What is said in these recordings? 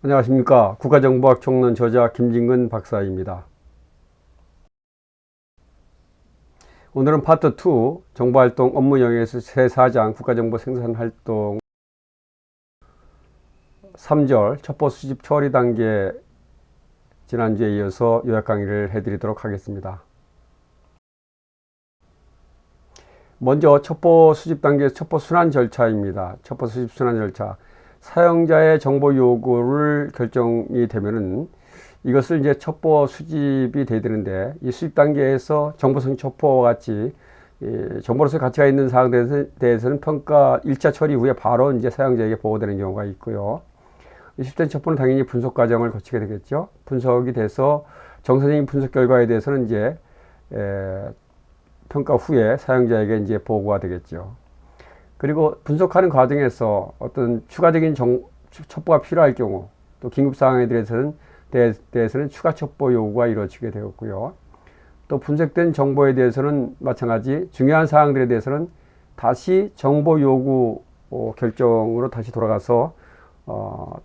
안녕하십니까. 국가정보학 총론 저자 김진근 박사입니다. 오늘은 파트 2 정보활동 업무 영역에서 제4장 국가정보 생산활동 3절 첩보 수집 처리 단계 지난주에 이어서 요약 강의를 해드리도록 하겠습니다. 먼저 첩보 수집 단계에서 첩보 순환 절차입니다. 첩보 수집 순환 절차. 사용자의 정보 요구를 결정이 되면은 이것을 이제 첩보 수집이 돼야 되는데, 이 수집 단계에서 정보성 첩보와 같이 정보로서 가치가 있는 사항에 대해서는 평가 1차 처리 후에 바로 이제 사용자에게 보고되는 경우가 있고요. 수집된 첩보는 당연히 분석 과정을 거치게 되겠죠. 분석이 돼서 정상적인 분석 결과에 대해서는 이제 평가 후에 사용자에게 이제 보고가 되겠죠. 그리고 분석하는 과정에서 어떤 추가적인 첩보가 필요할 경우, 또 긴급 사항에 대해서는 추가 첩보 요구가 이루어지게 되었고요. 또 분석된 정보에 대해서는 마찬가지 중요한 사항들에 대해서는 다시 정보 요구 결정으로 다시 돌아가서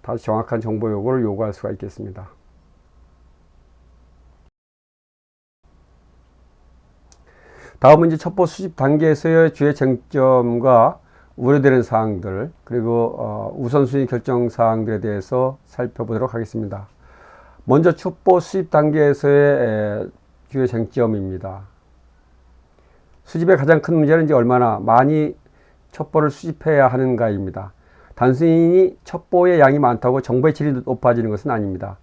다시 정확한 정보 요구를 요구할 수가 있겠습니다. 다음은 이제 첩보 수집 단계에서의 주요 쟁점과 우려되는 사항들, 그리고 우선순위 결정 사항들에 대해서 살펴보도록 하겠습니다. 먼저 첩보 수집 단계에서의 주요 쟁점입니다. 수집의 가장 큰 문제는 이제 얼마나 많이 첩보를 수집해야 하는가입니다. 단순히 첩보의 양이 많다고 정보의 질이 높아지는 것은 아닙니다.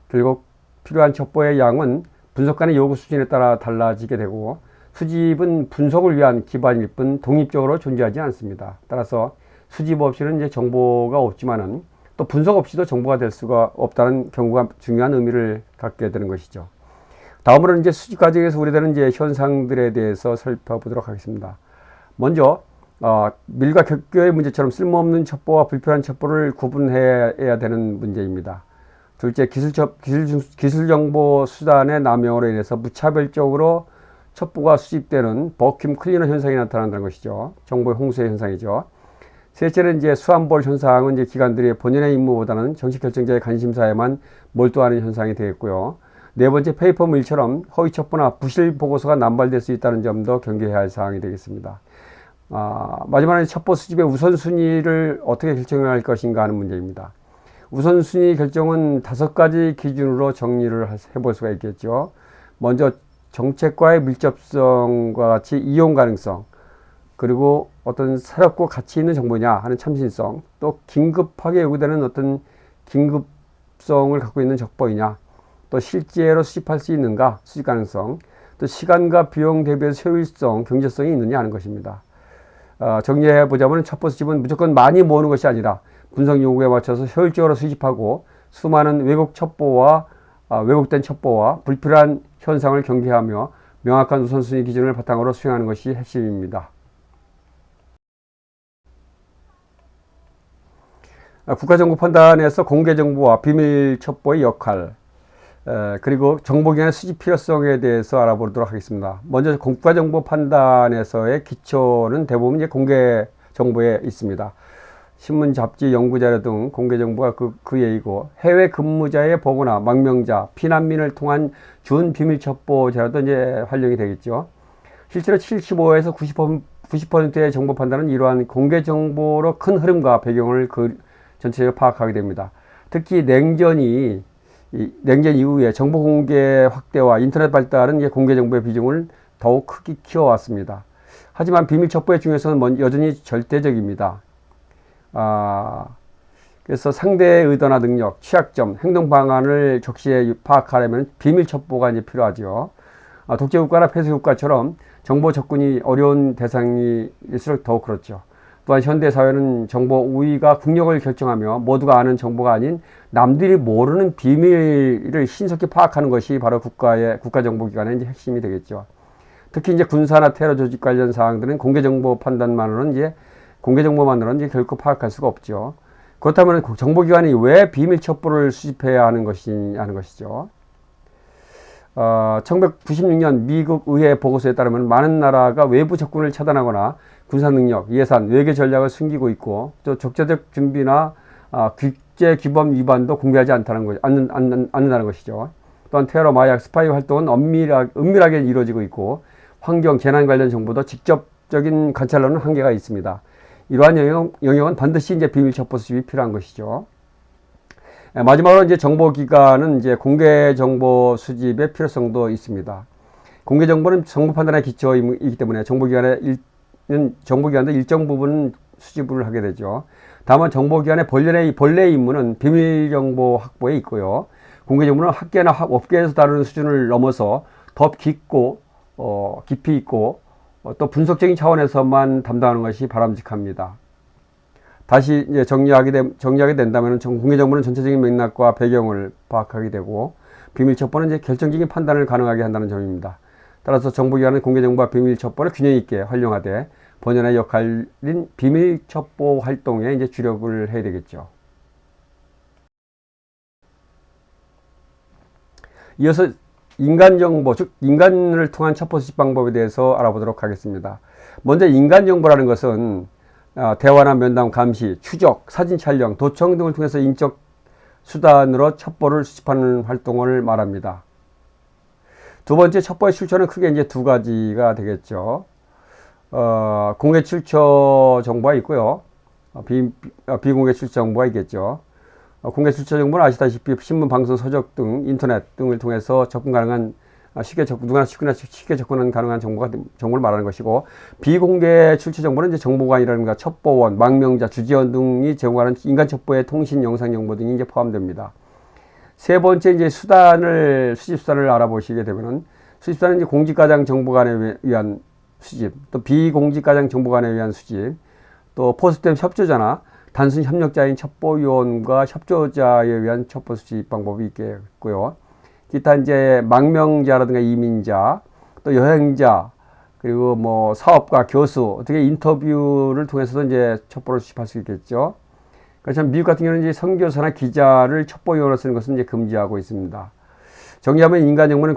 결국 필요한 첩보의 양은 분석관의 요구 수준에 따라 달라지게 되고, 수집은 분석을 위한 기반일 뿐 독립적으로 존재하지 않습니다. 따라서 수집 없이는 이제 정보가 없지만은 또 분석 없이도 정보가 될 수가 없다는 경우가 중요한 의미를 갖게 되는 것이죠. 다음으로는 이제 수집 과정에서 우려되는 이제 현상들에 대해서 살펴보도록 하겠습니다. 먼저 밀과 격교의 문제처럼 쓸모없는 첩보와 불필요한 첩보를 구분해야 되는 문제입니다. 둘째, 기술 정보 수단의 남용으로 인해서 무차별적으로 첩보가 수집되는 버큐um 클리너 현상이 나타난다는 것이죠. 정보의 홍수의 현상이죠. 셋째는 이제 수환볼 현상은 이제 기관들이 본연의 임무보다는 정식 결정자의 관심사에만 몰두하는 현상이 되겠고요. 네 번째, 페이퍼 밀처럼 허위 첩보나 부실 보고서가 남발될 수 있다는 점도 경계해야 할 사항이 되겠습니다. 마지막으로 첩보 수집의 우선순위를 어떻게 결정할 것인가 하는 문제입니다. 우선순위 결정은 5가지 기준으로 정리를 해볼 수가 있겠죠. 먼저 정책과의 밀접성과 같이 이용 가능성, 그리고 어떤 새롭고 가치 있는 정보냐 하는 참신성, 또 긴급하게 요구되는 어떤 긴급성을 갖고 있는 정보이냐, 또 실제로 수집할 수 있는가, 수집 가능성, 또 시간과 비용 대비해서 효율성, 경제성이 있느냐 하는 것입니다. 정리해 보자면 첩보 수집은 무조건 많이 모으는 것이 아니라 분석 요구에 맞춰서 효율적으로 수집하고 수많은 왜곡된 첩보와 불필요한 현상을 경계하며 명확한 우선순위 기준을 바탕으로 수행하는 것이 핵심입니다. 국가정보 판단에서 공개정보와 비밀첩보의 역할, 그리고 정보기관의 수집 필요성에 대해서 알아보도록 하겠습니다. 먼저 국가정보 판단에서의 기초는 대부분 이제 공개정보에 있습니다. 신문, 잡지, 연구자료 등 공개정보가 그 예이고, 해외 근무자의 보고나 망명자, 피난민을 통한 준 비밀첩보 자료도 이제 활용이 되겠죠. 실제로 75에서 90%의 정보 판단은 이러한 공개정보로 큰 흐름과 배경을 전체적으로 파악하게 됩니다. 특히 냉전 이후에 정보 공개 확대와 인터넷 발달은 공개정보의 비중을 더욱 크게 키워왔습니다. 하지만 비밀첩보의 중요성은 여전히 절대적입니다. 그래서 상대의 의도나 능력, 취약점, 행동 방안을 적시에 파악하려면 비밀 첩보가 이제 필요하죠. 독재국가나 폐쇄국가처럼 정보 접근이 어려운 대상일수록 더욱 그렇죠. 또한 현대 사회는 정보 우위가 국력을 결정하며 모두가 아는 정보가 아닌 남들이 모르는 비밀을 신속히 파악하는 것이 바로 국가정보기관의 이제 핵심이 되겠죠. 특히 이제 군사나 테러 조직 관련 사항들은 공개정보만으로는 결코 파악할 수가 없죠. 그렇다면 정보기관이 왜 비밀 첩보를 수집해야 하는 것이죠. 1996년 미국 의회 보고서에 따르면 많은 나라가 외부 접근을 차단하거나 군사 능력, 예산, 외교 전략을 숨기고 있고, 또 적재적 준비나 국제규범 위반도 공개하지 않는다는 것이죠. 또한 테러, 마약, 스파이 활동은 은밀하게 이루어지고 있고 환경, 재난 관련 정보도 직접적인 관찰로는 한계가 있습니다. 이러한 영역은 반드시 이제 비밀 첩보 수집이 필요한 것이죠. 마지막으로 이제 정보기관은 이제 공개 정보 수집의 필요성도 있습니다. 공개 정보는 정보 판단의 기초이기 때문에 정보기관도 일정 부분 수집을 하게 되죠. 다만 정보기관의 본래 임무는 비밀 정보 확보에 있고요. 공개 정보는 학계나 업계에서 다루는 수준을 넘어서 더 깊고 깊이 있고 또 분석적인 차원에서만 담당하는 것이 바람직합니다. 다시 이제 정리하게 된다면 공개 정보는 전체적인 맥락과 배경을 파악하게 되고 비밀 첩보는 이제 결정적인 판단을 가능하게 한다는 점입니다. 따라서 정보기관은 공개 정보와 비밀 첩보를 균형 있게 활용하되 본연의 역할인 비밀 첩보 활동에 이제 주력을 해야 되겠죠. 이어서 인간 정보, 즉 인간을 통한 첩보 수집 방법에 대해서 알아보도록 하겠습니다. 먼저 인간 정보라는 것은 대화나 면담, 감시, 추적, 사진 촬영, 도청 등을 통해서 인적 수단으로 첩보를 수집하는 활동을 말합니다. 두 번째 첩보의 출처는 크게 이제 두 가지가 되겠죠. 공개 출처 정보가 있고요. 비공개 출처 정보가 있겠죠. 공개 출처 정보는 아시다시피 신문, 방송, 서적 등 인터넷 등을 통해서 접근 가능한 누구나 쉽게 접근 가능한 정보를 말하는 것이고, 비공개 출처 정보는 이제 정보관이라든가 첩보원, 망명자, 주재원 등이 제공하는 인간 첩보의 통신, 영상 정보 등이 이제 포함됩니다. 세 번째 이제 수집 수단을 알아보시게 되면은 수집수단은 이제 공직과장 정보관에 위한 수집, 또 비공직과장 정보관에 위한 수집, 또 포섭된 협조자나 단순 협력자인 첩보위원과 협조자에 위한 첩보 수집 방법이 있겠고요. 기타 이제 망명자라든가 이민자, 또 여행자, 그리고 뭐 사업가, 교수, 어떻게 인터뷰를 통해서도 이제 첩보를 수집할 수 있겠죠. 그렇지만 미국 같은 경우는 이제 선교사나 기자를 첩보위원으로 쓰는 것은 이제 금지하고 있습니다. 정리하면 인간 정보는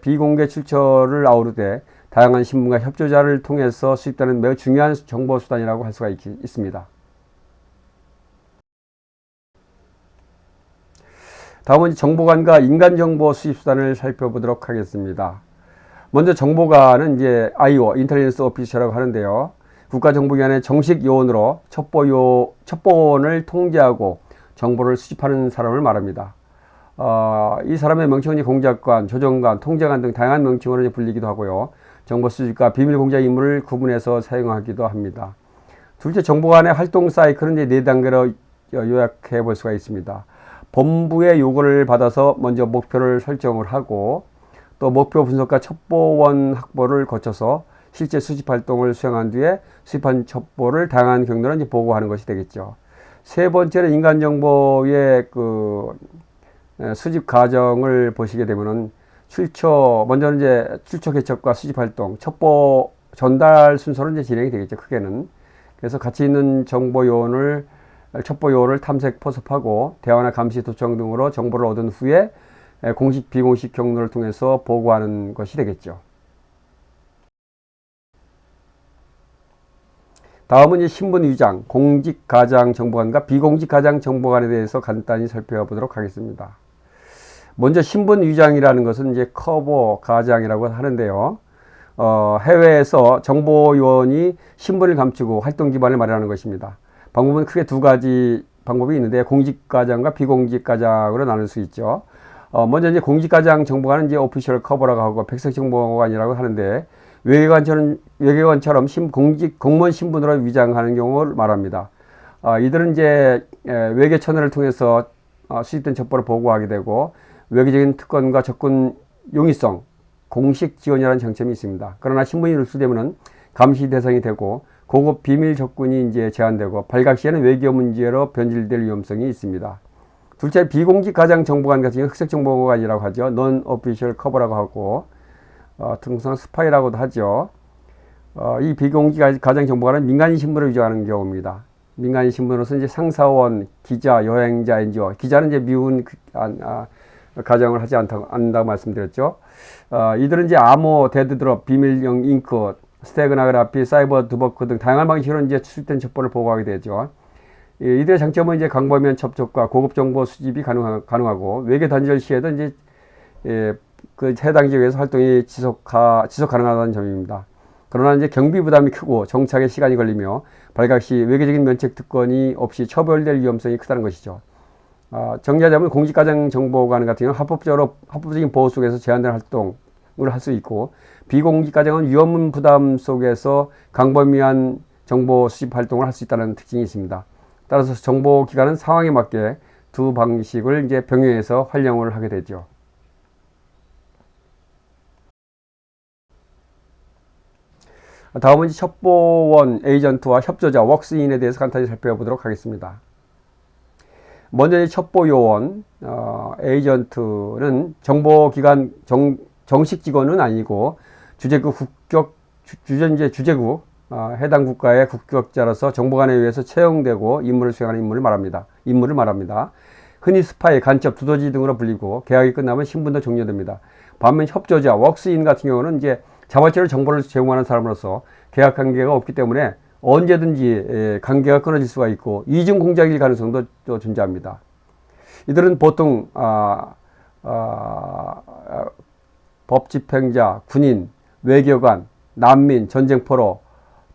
비공개 출처를 아우르되 다양한 신문과 협조자를 통해서 수집되는 매우 중요한 정보 수단이라고 할 수가 있습니다. 다음은 정보관과 인간정보 수집수단을 살펴보도록 하겠습니다. 먼저 정보관은 이제 IO, 인텔리전스 오피서라고 하는데요. 국가정보기관의 정식 요원으로 첩보원을 통제하고 정보를 수집하는 사람을 말합니다. 이 사람의 명칭은 공작관, 조정관, 통제관 등 다양한 명칭으로 불리기도 하고요. 정보 수집과 비밀 공작 임무를 구분해서 사용하기도 합니다. 둘째, 정보관의 활동 사이클은 이제 네 단계로 요약해 볼 수가 있습니다. 본부의 요구를 받아서 먼저 목표를 설정을 하고, 또 목표 분석과 첩보원 확보를 거쳐서 실제 수집 활동을 수행한 뒤에 수집한 첩보를 다양한 경로로 이제 보고하는 것이 되겠죠. 세 번째는 인간 정보의 수집 과정을 보시게 되면은 먼저는 이제 출처 개척과 수집 활동, 첩보 전달 순서로 이제 진행이 되겠죠, 크게는. 그래서 가치 있는 첩보 요원을 탐색, 포섭하고 대화나 감시, 도청 등으로 정보를 얻은 후에 공식, 비공식 경로를 통해서 보고하는 것이 되겠죠. 다음은 이제 신분위장, 공직가장 정보관과 비공직가장 정보관에 대해서 간단히 살펴보도록 하겠습니다. 먼저 신분위장이라는 것은 이제 커버 가장이라고 하는데요. 해외에서 정보요원이 신분을 감추고 활동 기반을 마련하는 것입니다. 방법은 크게 두 가지 방법이 있는데 공직과장과 비공직과장으로 나눌 수 있죠. 먼저 이제 공직과장 정보관은 이제 오피셜 커버라고 하고 백색 정보관이라고 하는데 외교관처럼 공무원 신분으로 위장하는 경우를 말합니다. 이들은 이제 외교 채널을 통해서 수집된 첩보를 보고하게 되고 외교적인 특권과 접근 용이성, 공식 지원이라는 장점이 있습니다. 그러나 신분이 누출되면은 감시 대상이 되고 고급 비밀 접근이 이제 제한되고 발각 시에는 외교 문제로 변질될 위험성이 있습니다. 둘째, 비공직 가장 정보관 같은 경우 흑색 정보관이라고 하죠. non official cover라고 하고 통상 스파이라고도 하죠. 이 비공직 가장 정보관은 민간인 신분을 위장하는 경우입니다. 민간인 신분으로서 이제 상사원, 기자, 여행자, NGO. 기자는 이제 미운 가정을 하지 않는다고 말씀드렸죠. 이들은 이제 암호, 데드드롭, 비밀용 잉크, 스테그나그라피, 사이버 드버크 등 다양한 방식으로 이제 수집된 첩보를 보고하게 되죠. 이들의 장점은 이제 광범위한 접촉과 고급 정보 수집이 가능하고 외계 단절 시에도 이제 그 해당 지역에서 활동이 지속 가능하다는 점입니다. 그러나 이제 경비 부담이 크고 정착에 시간이 걸리며 발각 시 외계적인 면책 특권이 없이 처벌될 위험성이 크다는 것이죠. 정리하자면 공직가정정보관 같은 경우는 합법적인 보호 속에서 제한된 활동을 할 수 있고, 비공직가정은 위험 부담 속에서 광범위한 정보 수집 활동을 할 수 있다는 특징이 있습니다. 따라서 정보기관은 상황에 맞게 두 방식을 이제 병행해서 활용을 하게 되죠. 다음은 첩보원 에이전트와 협조자 웍스인에 대해서 간단히 살펴보도록 하겠습니다. 먼저 첩보요원 에이전트는 정보기관 정식 직원은 아니고 주재국 해당 국가의 국격자로서 정보관에 의해서 채용되고 임무를 수행하는 인물을 말합니다. 흔히 스파이, 간첩, 두더지 등으로 불리고 계약이 끝나면 신분도 종료됩니다. 반면 협조자, 웍스인 같은 경우는 이제 자발적으로 정보를 제공하는 사람으로서 계약 관계가 없기 때문에 언제든지 관계가 끊어질 수가 있고 이중 공작일 가능성도 또 존재합니다. 이들은 보통 법집행자, 군인, 외교관, 난민, 전쟁포로,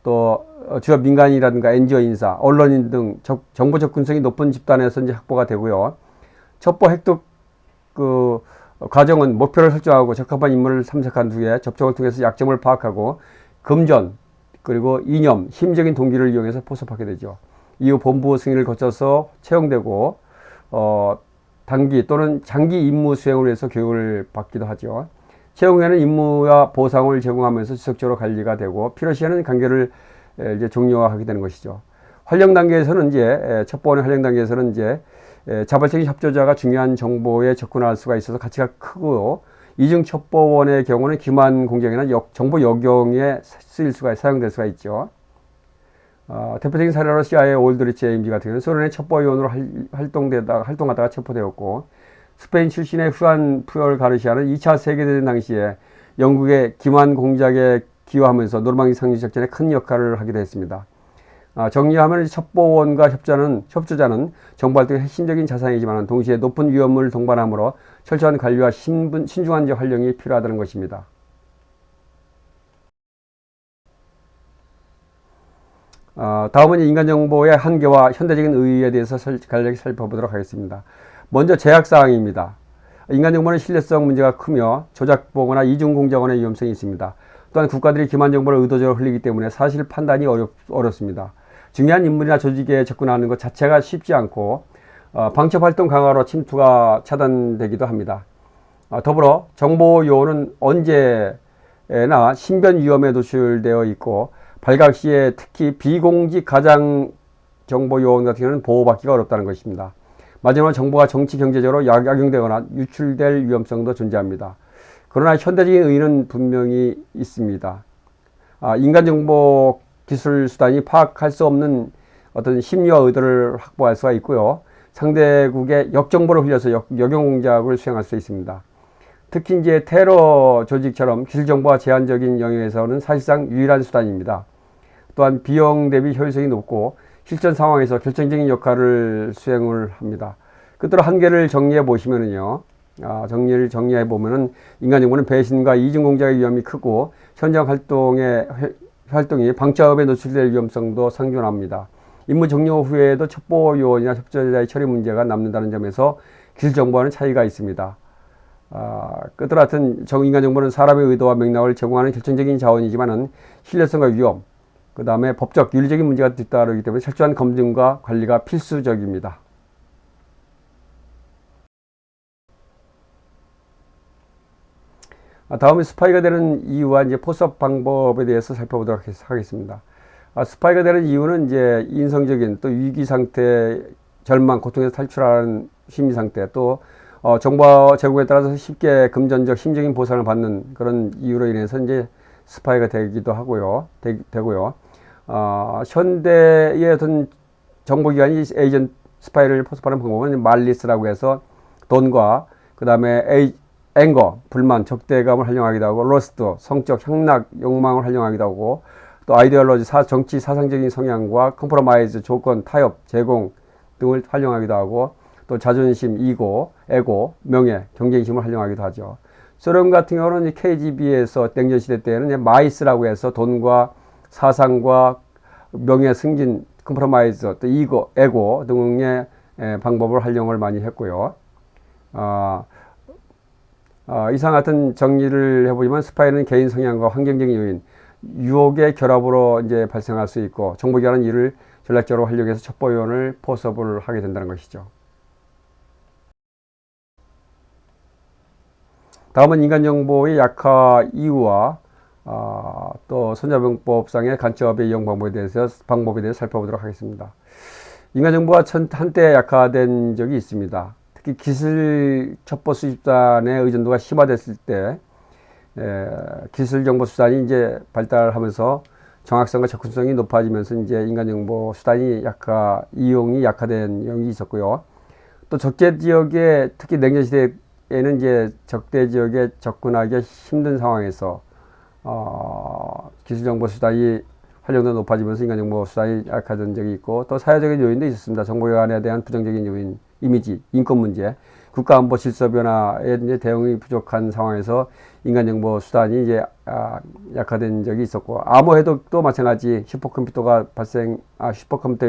또 주요 민간인이라든가 NGO 인사, 언론인 등 정보 접근성이 높은 집단에서 이제 확보가 되고요. 첩보 획득 과정은 목표를 설정하고 적합한 인물을 탐색한 후에 접촉을 통해서 약점을 파악하고 금전, 그리고 이념, 힘적인 동기를 이용해서 포섭하게 되죠. 이후 본부 승인을 거쳐서 채용되고 단기 또는 장기 임무 수행을 위해서 교육을 받기도 하죠. 채용 후에는 임무와 보상을 제공하면서 지속적으로 관리가 되고 필요시에는 관계를 이제 종료하게 되는 것이죠. 활용 단계에서는 이제 첩보원의 활용 단계에서는 이제 자발적인 협조자가 중요한 정보에 접근할 수가 있어서 가치가 크고, 이중 첩보원의 경우는 기만 공작이나 정보 역용에 사용될 수가 있죠. 대표적인 사례로 CIA 올드리치 에임즈 같은 경우는 소련의 첩보위원으로 활동하다가 체포되었고, 스페인 출신의 후안 푸열 가르시아는 2차 세계대전 당시에 영국의 기만 공작에 기여하면서 노르망디 상륙 작전에 큰 역할을 하기도 했습니다. 정리하면 첩보원과 협조자는 정보활동의 핵심적인 자산이지만 동시에 높은 위험을 동반하므로 철저한 관리와 신중한 활용이 필요하다는 것입니다. 다음은 인간정보의 한계와 현대적인 의의에 대해서 간략히 살펴보도록 하겠습니다. 먼저 제약사항입니다. 인간정보는 신뢰성 문제가 크며 조작보거나 이중공작원의 위험성이 있습니다. 또한 국가들이 기만 정보를 의도적으로 흘리기 때문에 사실 판단이 어렵습니다. 중요한 인물이나 조직에 접근하는 것 자체가 쉽지 않고 방첩활동 강화로 침투가 차단되기도 합니다. 더불어 정보 요원은 언제나 신변 위험에 노출되어 있고 발각 시에 특히 비공직 가장 정보 요원 같은 경우는 보호받기가 어렵다는 것입니다. 마지막으로 정보가 정치 경제적으로 약용되거나 유출될 위험성도 존재합니다. 그러나 현대적인 의의는 분명히 있습니다. 인간정보 기술 수단이 파악할 수 없는 어떤 심리와 의도를 확보할 수가 있고요. 상대국의 역정보를 흘려서 역용 공작을 수행할 수 있습니다. 특히 이제 테러 조직처럼 기술 정보가 제한적인 영역에서는 사실상 유일한 수단입니다. 또한 비용 대비 효율성이 높고 실전 상황에서 결정적인 역할을 수행을 합니다. 끝으로 한계를 정리해 보시면은요. 정리해 보면은 인간정보는 배신과 이중 공작의 위험이 크고 현장 활동이 방첩에 노출될 위험성도 상존합니다. 임무 종료 후에도 첩보 요원이나 협조자의 처리 문제가 남는다는 점에서 기술 정보와는 차이가 있습니다. 끝으로 하여튼 인간정보는 사람의 의도와 맥락을 제공하는 결정적인 자원이지만은 신뢰성과 위험, 그 다음에 법적, 윤리적인 문제가 뒤따르기 때문에 철저한 검증과 관리가 필수적입니다. 다음은 스파이가 되는 이유와 이제 포섭 방법에 대해서 살펴보도록 하겠습니다. 스파이가 되는 이유는 이제 인성적인 또 위기 상태, 절망, 고통에서 탈출하는 심리 상태, 또 정보 제공에 따라서 쉽게 금전적, 심적인 보상을 받는 그런 이유로 인해서 이제 스파이가 되기도 하고요. 되고요. 현대의 어떤 정보기관이 스파이를 포섭하는 방법은 말리스라고 해서 돈과 그 다음에 앵거, 불만, 적대감을 활용하기도 하고, 러스트, 성적 향락, 욕망을 활용하기도 하고, 또 아이디올로지, 정치 사상적인 성향과 컴프로마이즈, 조건, 타협, 제공 등을 활용하기도 하고, 또 자존심, 에고, 명예, 경쟁심을 활용하기도 하죠. 소련 같은 경우는 KGB에서 냉전시대 때는 마이스라고 해서 돈과 사상과 명예, 승진, 컴프로마이즈, 또 에고 등의 방법을 활용을 많이 했고요. 이상 같은 정리를 해보지만 스파이는 개인 성향과 환경적인 요인, 유혹의 결합으로 이제 발생할 수 있고, 정보기관은 이를 전략적으로 활용해서 첩보 요원을 포섭을 하게 된다는 것이죠. 다음은 인간정보의 약화 이유와 또 손자병법상의 간첩의 이용 방법에 대해서 살펴보도록 하겠습니다. 인간정보가 한때 약화된 적이 있습니다. 특히 기술 첩보 수집단의 의존도가 심화됐을 때 기술 정보 수단이 이제 발달하면서 정확성과 접근성이 높아지면서 이제 인간정보 수단이 이용이 약화된 경우가 있었고요. 또 적대 지역에, 특히 냉전 시대에는 이제 적대 지역에 접근하기 힘든 상황에서 기술 정보 수단이 활용도 높아지면서 인간정보 수단이 약화된 적이 있고, 또 사회적인 요인도 있었습니다. 정보기관에 대한 부정적인 요인, 이미지, 인권 문제, 국가안보 질서 변화에 이제 대응이 부족한 상황에서 인간정보 수단이 이제 약화된 적이 있었고, 암호해독도 마찬가지. 슈퍼컴퓨터에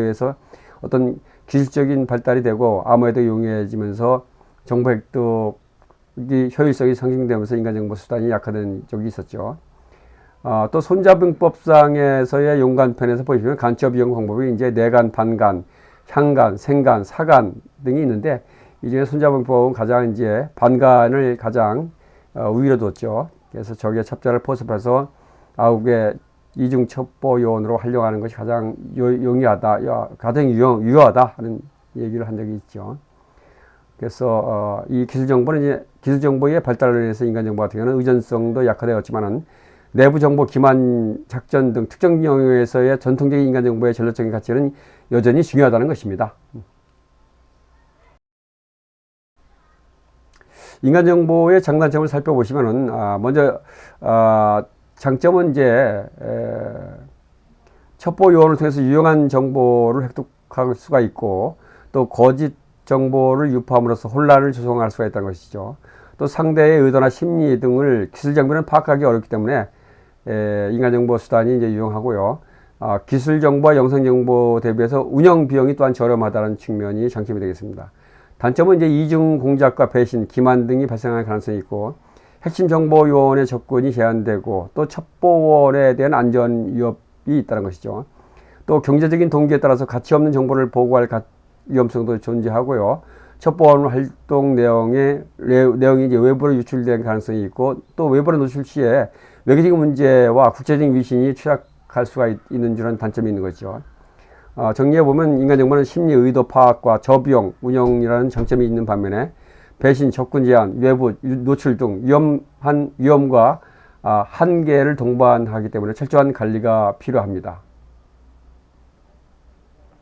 의해서 어떤 기술적인 발달이 되고 암호해독이 용이해지면서 정보 획득이 효율성이 상승되면서 인간정보 수단이 약화된 적이 있었죠. 또 손자병법상에서의 용간편에서 보시면 간첩 이용 방법이 이제 내간, 반간, 향간, 생간, 사간 등이 있는데, 이 중에 손자병법은 가장 이제 반간을 가장 우위로 뒀죠. 그래서 적의 첩자를 포섭해서 아욱의 이중 첩보 요원으로 활용하는 것이 가장 가장 유효하다 하는 얘기를 한 적이 있죠. 그래서 이 기술 정보의 발달로 인해서 인간 정보 같은 경우는 의존성도 약화되었지만은 내부 정보 기만 작전 등 특정 영역에서의 전통적인 인간 정보의 전략적인 가치는 여전히 중요하다는 것입니다. 인간 정보의 장단점을 살펴보시면은 먼저 장점은 이제 첩보 요원을 통해서 유용한 정보를 획득할 수가 있고, 또 거짓 정보를 유포함으로써 혼란을 조성할 수가 있다는 것이죠. 또 상대의 의도나 심리 등을 기술 정보는 파악하기 어렵기 때문에 인간 정보 수단이 이제 유용하고요. 기술 정보와 영상 정보 대비해서 운영 비용이 또한 저렴하다는 측면이 장점이 되겠습니다. 단점은 이제 이중 공작과 배신, 기만 등이 발생할 가능성이 있고, 핵심 정보 요원의 접근이 제한되고, 또 첩보원에 대한 안전 위협이 있다는 것이죠. 또 경제적인 동기에 따라서 가치 없는 정보를 보고할 위험성도 존재하고요. 첩보원 활동 내용이 이제 외부로 유출될 가능성이 있고, 또 외부로 노출 시에 외교적인 문제와 국제적인 위신이 추락할 수가 있는 줄은 단점이 있는 거죠. 정리해보면 인간정보는 심리 의도 파악과 저비용 운영이라는 장점이 있는 반면에 배신, 접근 제한, 외부 노출 등 위험과 한계를 동반하기 때문에 철저한 관리가 필요합니다.